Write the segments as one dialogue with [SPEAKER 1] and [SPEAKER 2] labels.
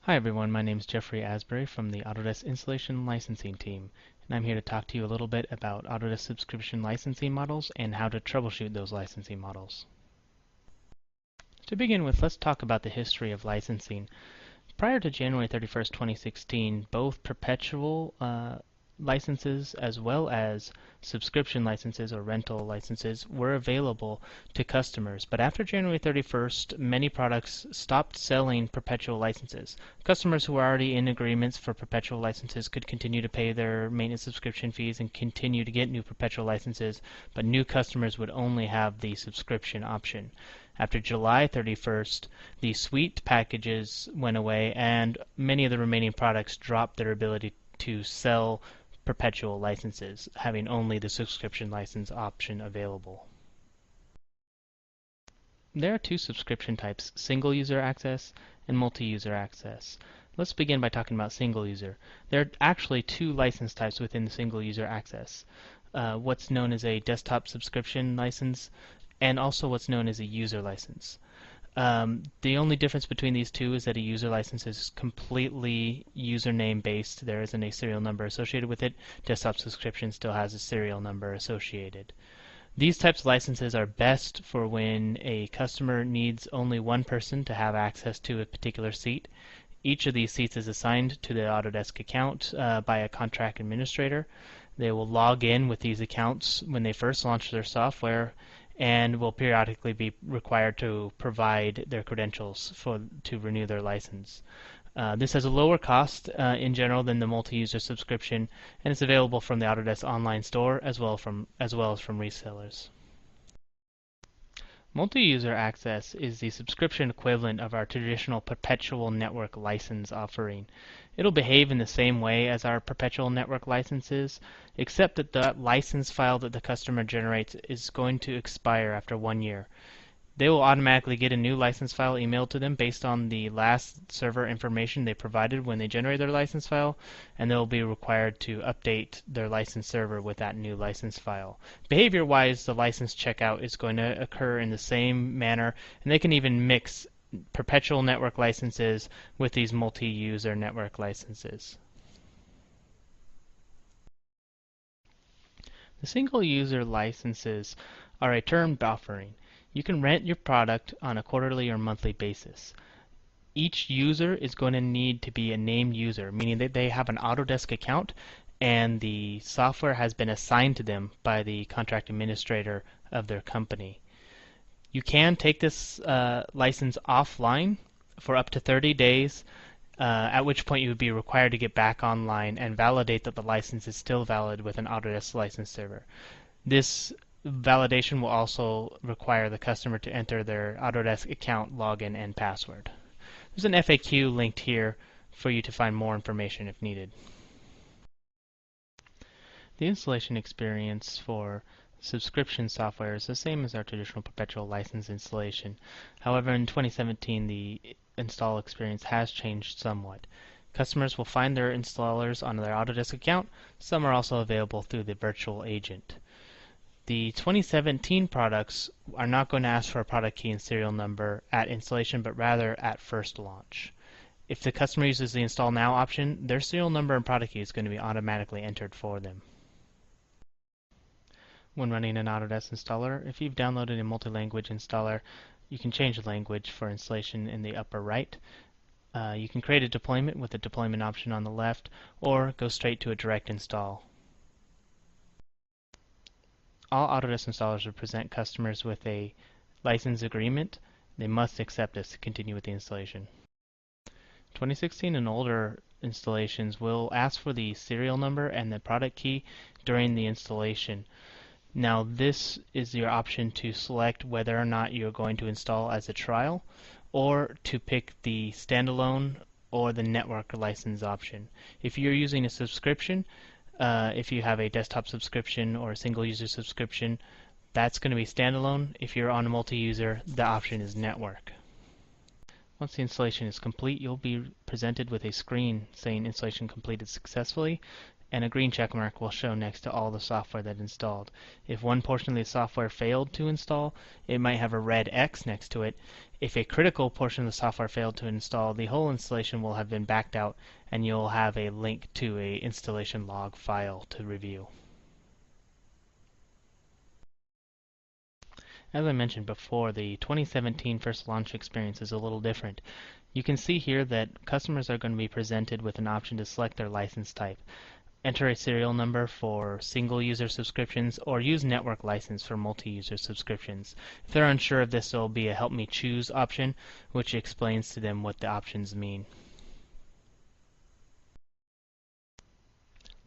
[SPEAKER 1] Hi everyone, my name is Jeffrey Asbury from the Autodesk Installation Licensing team, and I'm here to talk to you a little bit about Autodesk subscription licensing models and how to troubleshoot those licensing models. To begin with, let's talk about the history of licensing. Prior to January 31st, 2016, both perpetual licenses as well as subscription licenses or rental licenses were available to customers. But after January 31st, many products stopped selling perpetual licenses. Customers who were already in agreements for perpetual licenses could continue to pay their maintenance subscription fees and continue to get new perpetual licenses, but new customers would only have the subscription option. After July 31st, the suite packages went away and many of the remaining products dropped their ability to sell perpetual licenses, having only the subscription license option available. There are two subscription types, single user access and multi-user access. Let's begin by talking about single user. There are actually two license types within the single user access. What's known as a desktop subscription license and also what's known as a user license. The only difference between these two is that a user license is completely username based. There isn't a serial number associated with it. Desktop subscription still has a serial number associated. These types of licenses are best for when a customer needs only one person to have access to a particular seat. Each of these seats is assigned to the Autodesk account by a contract administrator. They will log in with these accounts when they first launch their software and will periodically be required to provide their credentials to renew their license. This has a lower cost in general than the multi-user subscription, and it's available from the Autodesk online store as well as from resellers. Multi-user access is the subscription equivalent of our traditional perpetual network license offering. It'll behave in the same way as our perpetual network licenses, except that the license file that the customer generates is going to expire after 1 year. They will automatically get a new license file emailed to them based on the last server information they provided when they generate their license file, and they'll be required to update their license server with that new license file. Behavior-wise, the license checkout is going to occur in the same manner, and they can even mix perpetual network licenses with these multi-user network licenses. The single-user licenses are a termed offering. You can rent your product on a quarterly or monthly basis. Each user is going to need to be a named user, meaning that they have an Autodesk account and the software has been assigned to them by the contract administrator of their company. You can take this license offline for up to 30 days, at which point you would be required to get back online and validate that the license is still valid with an Autodesk license server. This validation will also require the customer to enter their Autodesk account login and password. There's an FAQ linked here for you to find more information if needed. The installation experience for subscription software is the same as our traditional perpetual license installation. However, in 2017 the install experience has changed somewhat. Customers will find their installers on their Autodesk account. Some are also available through the virtual agent. The 2017 products are not going to ask for a product key and serial number at installation, but rather at first launch. If the customer uses the Install Now option, their serial number and product key is going to be automatically entered for them. When running an Autodesk installer, if you've downloaded a multi-language installer, you can change the language for installation in the upper right. You can create a deployment with the deployment option on the left, or go straight to a direct install. All Autodesk installers will present customers with a license agreement. They must accept this to continue with the installation. 2016 and older installations will ask for the serial number and the product key during the installation. Now this is your option to select whether or not you're going to install as a trial or to pick the standalone or the network license option. If you're using a subscription, if you have a desktop subscription or a single user subscription, that's going to be standalone. If you're on a multi-user, the option is network. Once the installation is complete, you'll be presented with a screen saying installation completed successfully, and a green check mark will show next to all the software that installed. If one portion of the software failed to install, it might have a red X next to it. If a critical portion of the software failed to install, the whole installation will have been backed out, and you'll have a link to a installation log file to review. As I mentioned before, the 2017 first launch experience is a little different. You can see here that customers are going to be presented with an option to select their license type. Enter a serial number for single-user subscriptions or use network license for multi-user subscriptions. If they're unsure of this, there will be a Help Me Choose option, which explains to them what the options mean.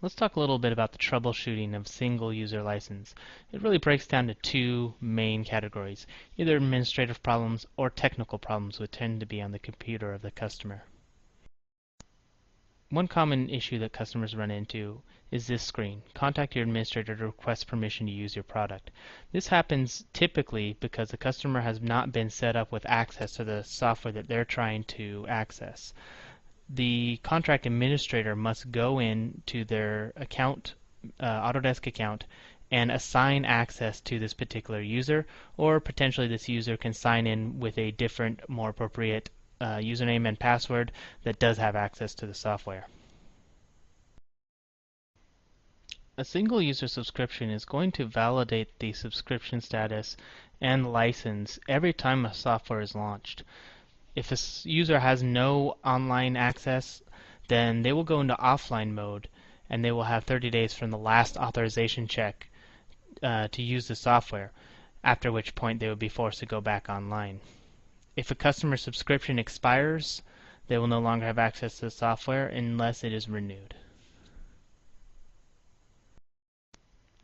[SPEAKER 1] Let's talk a little bit about the troubleshooting of single-user license. It really breaks down to two main categories, either administrative problems or technical problems, which tend to be on the computer of the customer. One common issue that customers run into is this screen. Contact your administrator to request permission to use your product. This happens typically because the customer has not been set up with access to the software that they're trying to access. The contract administrator must go in to their account, Autodesk account, and assign access to this particular user, or potentially this user can sign in with a different, more appropriate username and password that does have access to the software. A single user subscription is going to validate the subscription status and license every time a software is launched. If a user has no online access, then they will go into offline mode and they will have 30 days from the last authorization check to use the software, after which point they will be forced to go back online. If a customer subscription expires, they will no longer have access to the software unless it is renewed.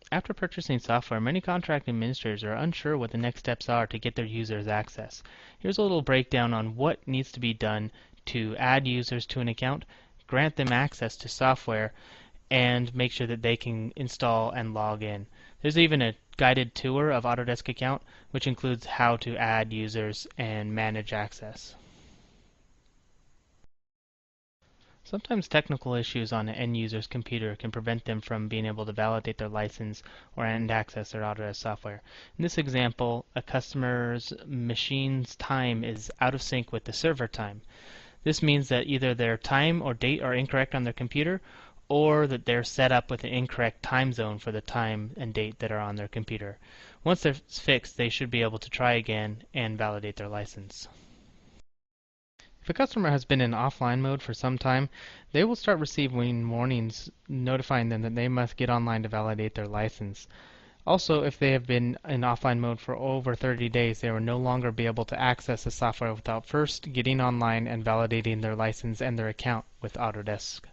[SPEAKER 1] After purchasing software, many contract administrators are unsure what the next steps are to get their users access. Here's a little breakdown on what needs to be done to add users to an account, grant them access to software, and make sure that they can install and log in. There's even a guided tour of Autodesk account, which includes how to add users and manage access. Sometimes technical issues on an end user's computer can prevent them from being able to validate their license or and access their Autodesk software. In this example, a customer's machine's time is out of sync with the server time. This means that either their time or date are incorrect on their computer, or that they're set up with an incorrect time zone for the time and date that are on their computer. Once they're fixed, they should be able to try again and validate their license. If a customer has been in offline mode for some time, they will start receiving warnings notifying them that they must get online to validate their license. Also, if they have been in offline mode for over 30 days, they will no longer be able to access the software without first getting online and validating their license and their account with Autodesk.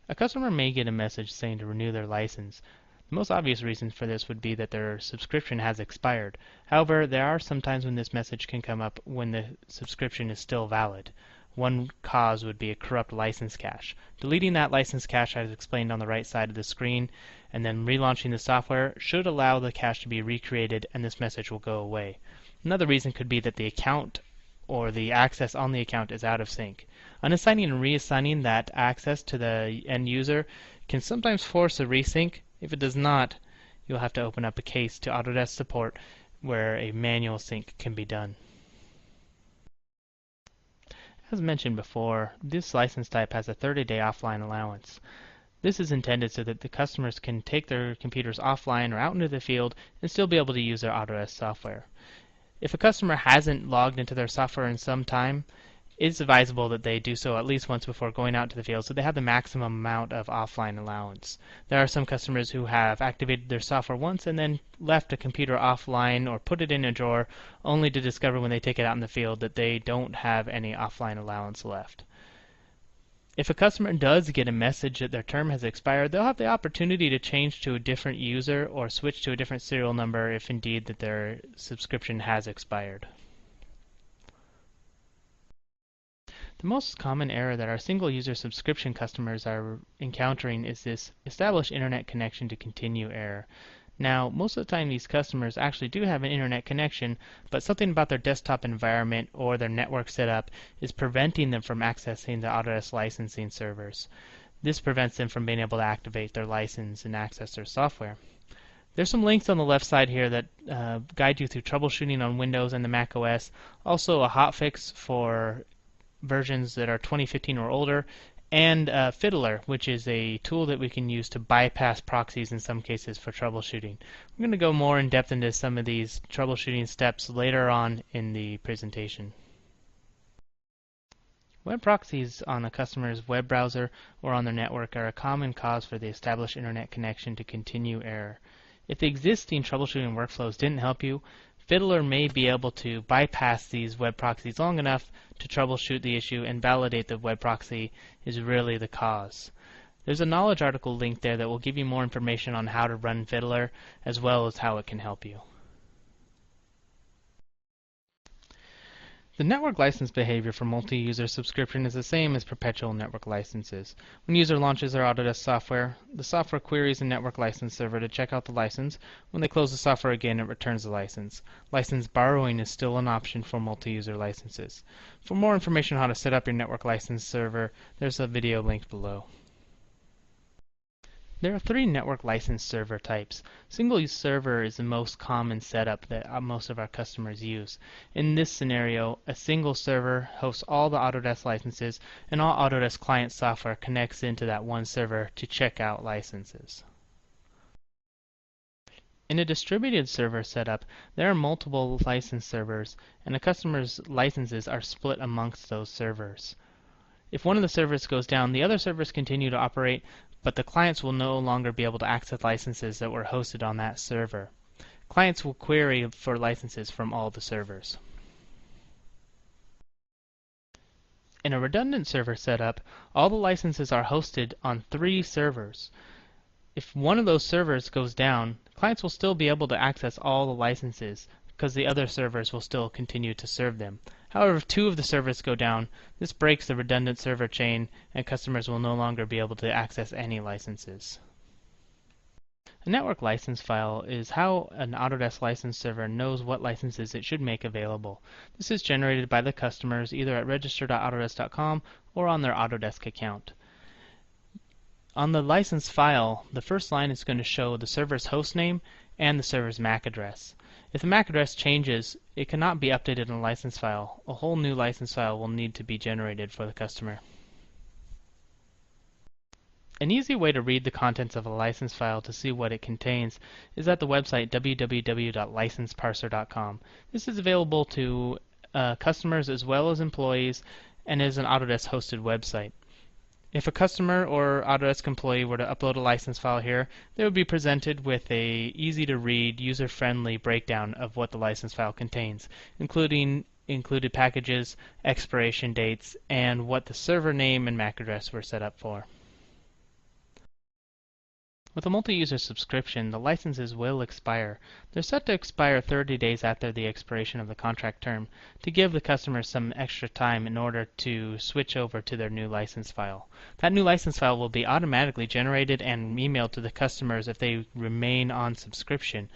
[SPEAKER 1] A customer may get a message saying to renew their license. The most obvious reason for this would be that their subscription has expired. However, there are some times when this message can come up when the subscription is still valid. One cause would be a corrupt license cache. Deleting that license cache, as explained on the right side of the screen, and then relaunching the software should allow the cache to be recreated and this message will go away. Another reason could be that the account or the access on the account is out of sync. Unassigning and reassigning that access to the end user can sometimes force a resync. If it does not, you'll have to open up a case to Autodesk support where a manual sync can be done. As mentioned before, this license type has a 30-day offline allowance. This is intended so that the customers can take their computers offline or out into the field and still be able to use their Autodesk software. If a customer hasn't logged into their software in some time, it's advisable that they do so at least once before going out to the field so they have the maximum amount of offline allowance. There are some customers who have activated their software once and then left a computer offline or put it in a drawer only to discover when they take it out in the field that they don't have any offline allowance left. If a customer does get a message that their term has expired, they'll have the opportunity to change to a different user or switch to a different serial number if indeed that their subscription has expired. The most common error that our single-user subscription customers are encountering is this establish internet connection to continue error. Now, most of the time these customers actually do have an internet connection, but something about their desktop environment or their network setup is preventing them from accessing the Autodesk licensing servers. This prevents them from being able to activate their license and access their software. There's some links on the left side here that guide you through troubleshooting on Windows and the Mac OS. Also a hotfix for versions that are 2015 or older, and Fiddler, which is a tool that we can use to bypass proxies in some cases for troubleshooting. We're going to go more in depth into some of these troubleshooting steps later on in the presentation. Web proxies on a customer's web browser or on their network are a common cause for the established internet connection to continue error. If the existing troubleshooting workflows didn't help you, Fiddler may be able to bypass these web proxies long enough to troubleshoot the issue and validate the web proxy is really the cause. There's a knowledge article link there that will give you more information on how to run Fiddler as well as how it can help you. The network license behavior for multi-user subscription is the same as perpetual network licenses. When a user launches their Autodesk software, the software queries the network license server to check out the license. When they close the software again, it returns the license. License borrowing is still an option for multi-user licenses. For more information on how to set up your network license server, there's a video linked below. There are three network license server types. Single-use server is the most common setup that most of our customers use. In this scenario, a single server hosts all the Autodesk licenses, and all Autodesk client software connects into that one server to check out licenses. In a distributed server setup, there are multiple license servers, and the customer's licenses are split amongst those servers. If one of the servers goes down, the other servers continue to operate, but the clients will no longer be able to access licenses that were hosted on that server. Clients will query for licenses from all the servers. In a redundant server setup, all the licenses are hosted on 3 servers. If one of those servers goes down, clients will still be able to access all the licenses because the other servers will still continue to serve them. However, if 2 of the servers go down, this breaks the redundant server chain and customers will no longer be able to access any licenses. A network license file is how an Autodesk license server knows what licenses it should make available. This is generated by the customers either at register.autodesk.com or on their Autodesk account. On the license file, the first line is going to show the server's host name and the server's MAC address. If the MAC address changes, it cannot be updated in a license file. A whole new license file will need to be generated for the customer. An easy way to read the contents of a license file to see what it contains is at the website www.licenseparser.com. This is available to customers as well as employees and is an Autodesk hosted website. If a customer or Autodesk employee were to upload a license file here, they would be presented with a easy-to-read, user-friendly breakdown of what the license file contains, including included packages, expiration dates, and what the server name and MAC address were set up for. With a multi-user subscription, the licenses will expire. They're set to expire 30 days after the expiration of the contract term to give the customer some extra time in order to switch over to their new license file. That new license file will be automatically generated and emailed to the customers if they remain on subscription.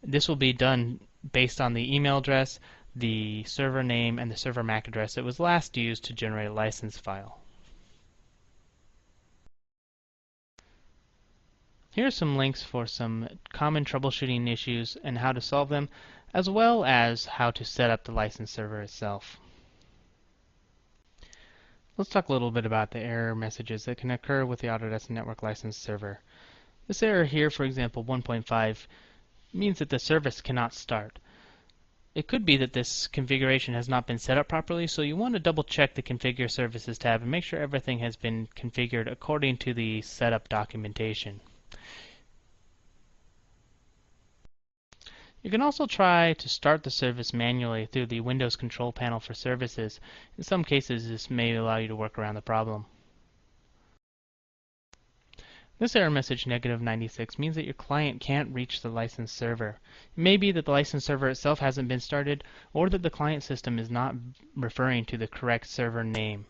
[SPEAKER 1] This will be done based on the email address, the server name, and the server MAC address that was last used to generate a license file. Here are some links for some common troubleshooting issues and how to solve them, as well as how to set up the license server itself. Let's talk a little bit about the error messages that can occur with the Autodesk Network License Server. This error here, for example 1.5, means that the service cannot start. It could be that this configuration has not been set up properly, so you want to double check the Configure Services tab and make sure everything has been configured according to the setup documentation. You can also try to start the service manually through the Windows Control Panel for Services. In some cases, this may allow you to work around the problem. This error message -96 means that your client can't reach the license server. It may be that the license server itself hasn't been started, or that the client system is not referring to the correct server name.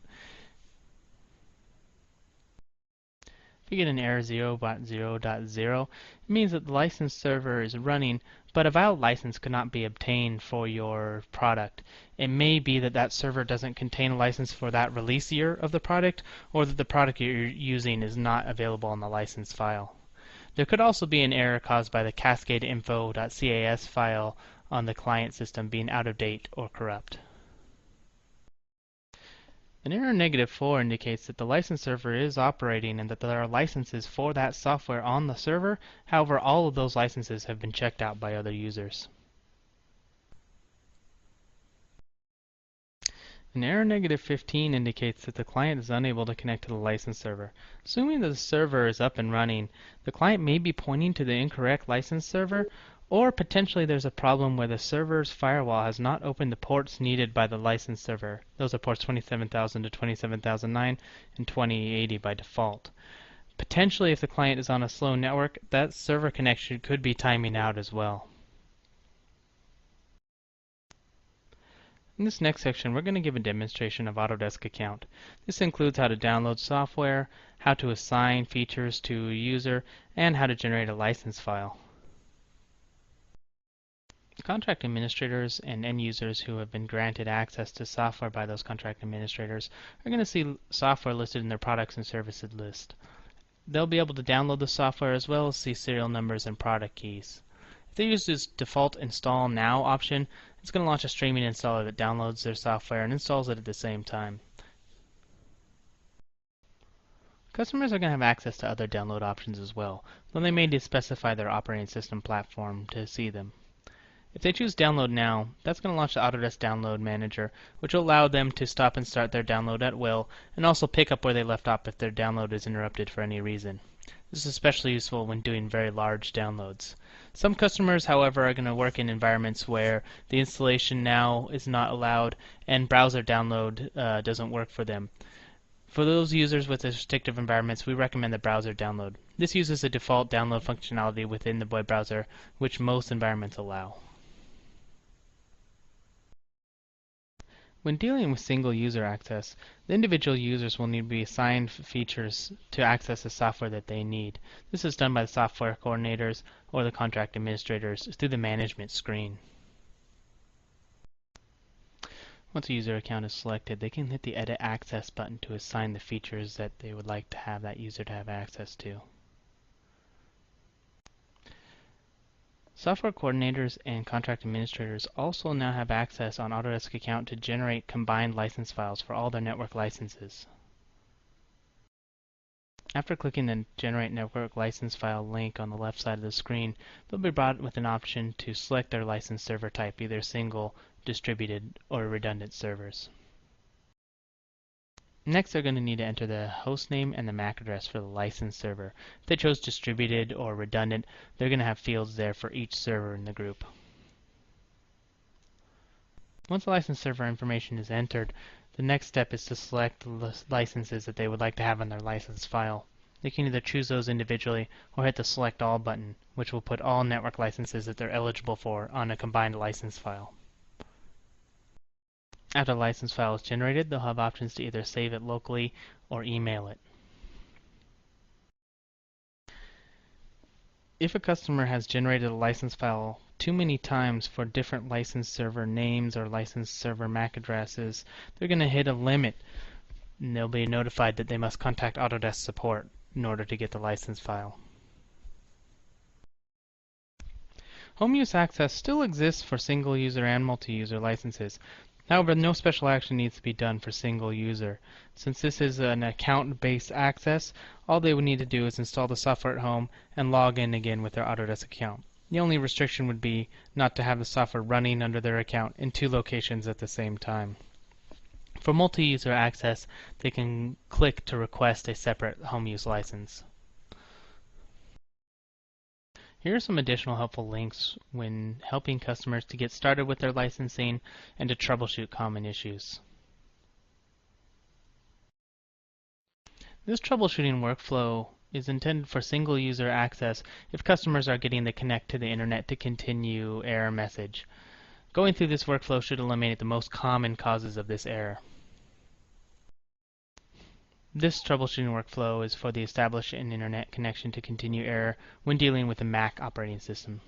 [SPEAKER 1] If you get an error 0.0.0, it means that the license server is running, but a valid license could not be obtained for your product. It may be that that server doesn't contain a license for that release year of the product, or that the product you're using is not available on the license file. There could also be an error caused by the cascadeinfo.cas file on the client system being out of date or corrupt. An error -4 indicates that the license server is operating and that there are licenses for that software on the server. However, all of those licenses have been checked out by other users. An error -15 indicates that the client is unable to connect to the license server. Assuming that the server is up and running, the client may be pointing to the incorrect license server, or potentially there's a problem where the server's firewall has not opened the ports needed by the license server. Those are ports 27,000 to 27,009 and 2080 by default. Potentially, if the client is on a slow network, that server connection could be timing out as well. In this next section, we're going to give a demonstration of Autodesk Account. This includes how to download software, how to assign features to a user, and how to generate a license file. Contract administrators and end users who have been granted access to software by those contract administrators are going to see software listed in their products and services list. They'll be able to download the software as well as see serial numbers and product keys. If they use this default install now option, it's going to launch a streaming installer that downloads their software and installs it at the same time. Customers are going to have access to other download options as well, though they may need to specify their operating system platform to see them. If they choose Download Now, that's going to launch the Autodesk Download Manager, which will allow them to stop and start their download at will, and also pick up where they left off if their download is interrupted for any reason. This is especially useful when doing very large downloads. Some customers, however, are going to work in environments where the installation now is not allowed and browser download doesn't work for them. For those users with restrictive environments, we recommend the browser download. This uses the default download functionality within the web browser, which most environments allow. When dealing with single user access, the individual users will need to be assigned features to access the software that they need. This is done by the software coordinators or the contract administrators through the management screen. Once a user account is selected, they can hit the Edit Access button to assign the features that they would like to have that user to have access to. Software coordinators and contract administrators also now have access on Autodesk Account to generate combined license files for all their network licenses. After clicking the Generate Network License File link on the left side of the screen, they'll be brought with an option to select their license server type, either single, distributed, or redundant servers. Next, they're going to need to enter the host name and the MAC address for the license server. If they chose distributed or redundant, they're going to have fields there for each server in the group. Once the license server information is entered, the next step is to select the licenses that they would like to have on their license file. They can either choose those individually or hit the Select All button, which will put all network licenses that they're eligible for on a combined license file. After the license file is generated, they'll have options to either save it locally or email it. If a customer has generated a license file too many times for different license server names or license server MAC addresses, they're going to hit a limit, and they'll be notified that they must contact Autodesk support in order to get the license file. Home use access still exists for single user and multi-user licenses. However, no special action needs to be done for single user. Since this is an account-based access, all they would need to do is install the software at home and log in again with their Autodesk account. The only restriction would be not to have the software running under their account in two locations at the same time. For multi-user access, they can click to request a separate home use license. Here are some additional helpful links when helping customers to get started with their licensing and to troubleshoot common issues. This troubleshooting workflow is intended for single user access if customers are getting the connect to the internet to continue error message. Going through this workflow should eliminate the most common causes of this error. This troubleshooting workflow is for the establish an internet connection to continue error when dealing with a Mac operating system.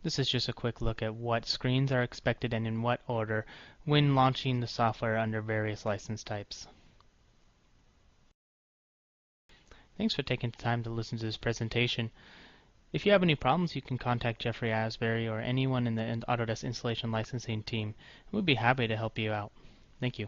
[SPEAKER 1] This is just a quick look at what screens are expected and in what order when launching the software under various license types. Thanks for taking the time to listen to this presentation. If you have any problems, you can contact Jeffrey Asbury or anyone in the Autodesk Installation Licensing team. We'd be happy to help you out. Thank you.